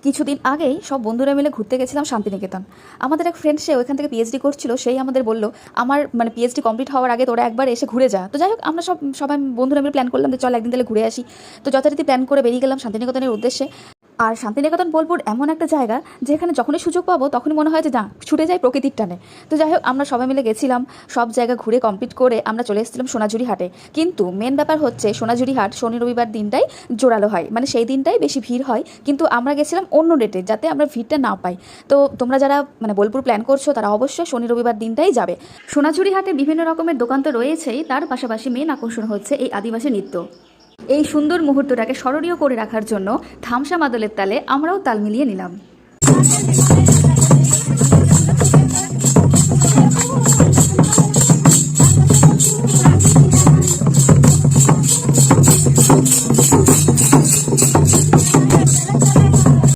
কিছুদিন আগেই সব বন্ধুরা মিলে ঘুরতে গেছিলাম শান্তিনিকেতন। আমাদের এক ফ্রেন্ড সে ওইখান থেকে পিএইচডি করছিল, সেই আমাদের বললো আমার মানে পিএইচডি কমপ্লিট হওয়ার আগে তোরা একবার এসে ঘুরে যা। তো যাই হোক, আমরা সবাই বন্ধুরা মিলে প্ল্যান করলাম যে চল একদিন তাহলে ঘুরে আসি। তো যথারীতি প্ল্যান করে বেরিয়ে গেলাম শান্তিনিকেতনের উদ্দেশ্যে। আর শান্তিনিকেতন বোলপুর এমন একটা জায়গা যেখানে যখনই সুযোগ পাবো তখনই মনে হয় যে না, ছুটে যাই প্রকৃতির টানে। তো যাই হোক, আমরা সবাই মিলে গেছিলাম, সব জায়গা ঘুরে কমপ্লিট করে আমরা চলে এসেছিলাম সোনাঝুরি হাটে। কিন্তু মেন ব্যাপার হচ্ছে সোনাঝুরি হাট শনি রবিবার দিনটাই জোরালো হয়, মানে সেই দিনটাই বেশি ভিড় হয়। কিন্তু আমরা গেছিলাম অন্য ডেটে, যাতে আমরা ভিড়টা না পাই। তো তোমরা যারা মানে বোলপুর প্ল্যান করছো তারা অবশ্যই শনি রবিবার দিনটাই যাবে। সোনাঝুরি হাটে বিভিন্ন রকমের দোকান তো রয়েছেই, তার পাশাপাশি মেন আকর্ষণ হচ্ছে এই আদিবাসী নৃত্য। এই সুন্দর মুহূর্তটাকে স্মরণীয় করে রাখার জন্য ধামসা মাদলের তালে আমরাও তাল মিলিয়ে নিলাম।